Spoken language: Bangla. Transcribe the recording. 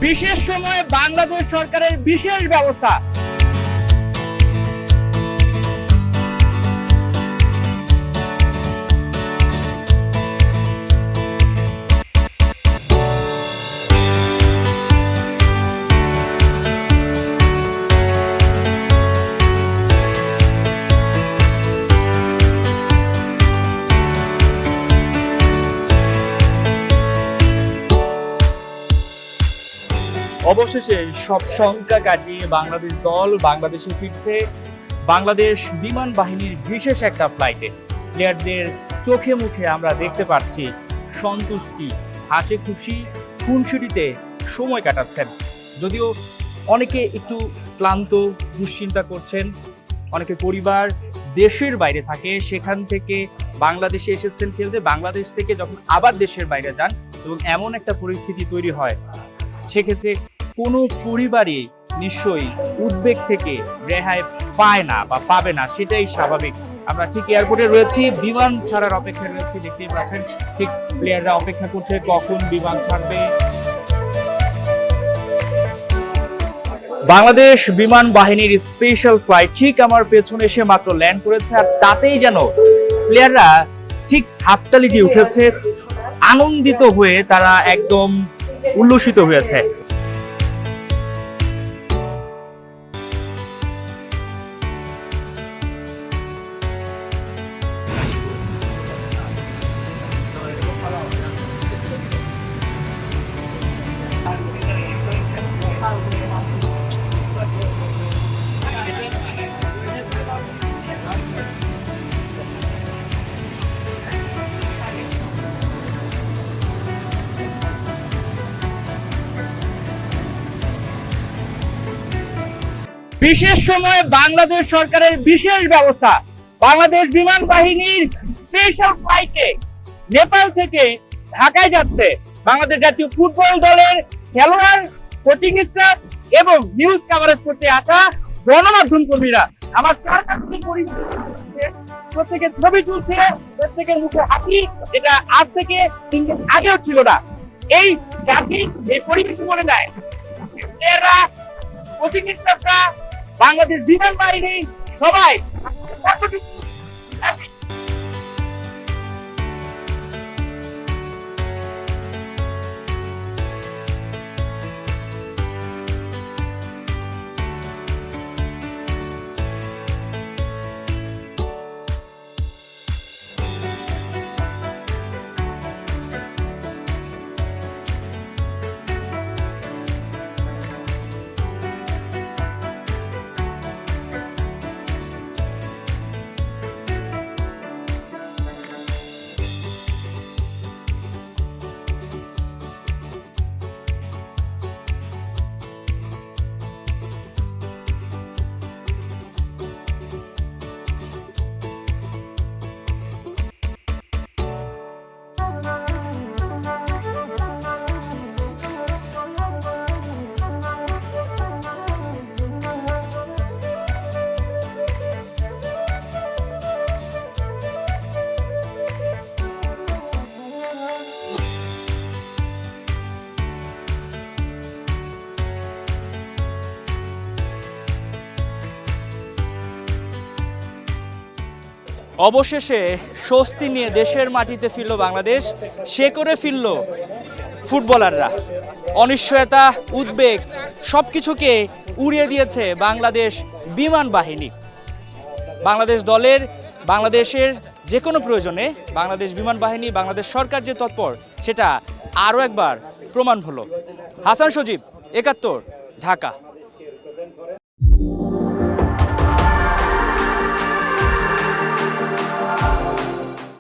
বিশেষ সময়ে বাংলাদেশ সরকারের বিশেষ ব্যবস্থা। অবশেষে সব শঙ্কা কাটিয়ে বাংলাদেশ দল বাংলাদেশে ফিরছে। বাংলাদেশ বিমান বাহিনীর বিশেষ একটা ফ্লাইটে প্লেয়ারদের চোখে মুখে আমরা দেখতে পাচ্ছি সন্তুষ্টি, হাসি খুশি, খুনসুটিতে সময় কাটাচ্ছেন। যদিও অনেকে একটু ক্লান্ত, দুশ্চিন্তা করছেন, অনেকে পরিবার দেশের বাইরে থাকে, সেখান থেকে বাংলাদেশে এসেছেন খেলতে। বাংলাদেশ থেকে যখন আবার দেশের বাইরে যান এবং এমন একটা পরিস্থিতি তৈরি হয়, সেক্ষেত্রে কোনো পরিবারই নিশ্চয়ই উদ্বেগ থেকে রেহাই পায় না বা পাবে না, সেটাই স্বাভাবিক। আমরা ঠিক এয়ারপোর্টে রয়েছি, বিমান ছাড়ার অপেক্ষায় রয়েছি, দেখতেই পাচ্ছেন ঠিক প্লেয়াররা অপেক্ষা করছে কখন বিমান ছাড়বে। বাংলাদেশ বিমান বাহিনীর স্পেশাল ফ্লাইট ঠিক আমার পেছনে এসে মাত্র ল্যান্ড করেছে, আর তাতেই যেন প্লেয়াররা ঠিক হাততালি দিয়ে উঠেছে, আনন্দিত হয়ে তারা একদম উল্লসিত হয়েছে। বিশেষ সময়ে বাংলাদেশ সরকারের বিশেষ ব্যবস্থা। বাংলাদেশ বিমান বাহিনীর স্পেশাল ফ্লাইটে নেপাল থেকে ঢাকায় যাচ্ছে বাংলাদেশ জাতীয় ফুটবল দলের খেলোয়াড়, কোচিং স্টাফ এবং নিউজ কভারেজ করতে আসা গণমাধ্যম কর্মীরা। আমার প্রত্যেকের ছবি তুলছে, প্রত্যেকের মুখে হাসি, যেটা আজ থেকে 3 দিন আগেও ছিল না। এই জাতি, এই পরিবেশ মনে নেয় এরা, কোচিং স্টাফরা, বাংলাদেশ বিমান বাহিনী সবাই। অবশেষে স্বস্তি নিয়ে দেশের মাটিতে ফিরল বাংলাদেশ, সে করে ফিরল ফুটবলাররা। অনিশ্চয়তা, উদ্বেগ সবকিছুকে উড়িয়ে দিয়েছে বাংলাদেশ বিমান বাহিনী। বাংলাদেশ দলের, বাংলাদেশের যে কোনো প্রয়োজনে বাংলাদেশ বিমান বাহিনী, বাংলাদেশ সরকার যে তৎপর, সেটা আরও একবার প্রমাণ হলো। হাসান সজীব, ৭১, ঢাকা।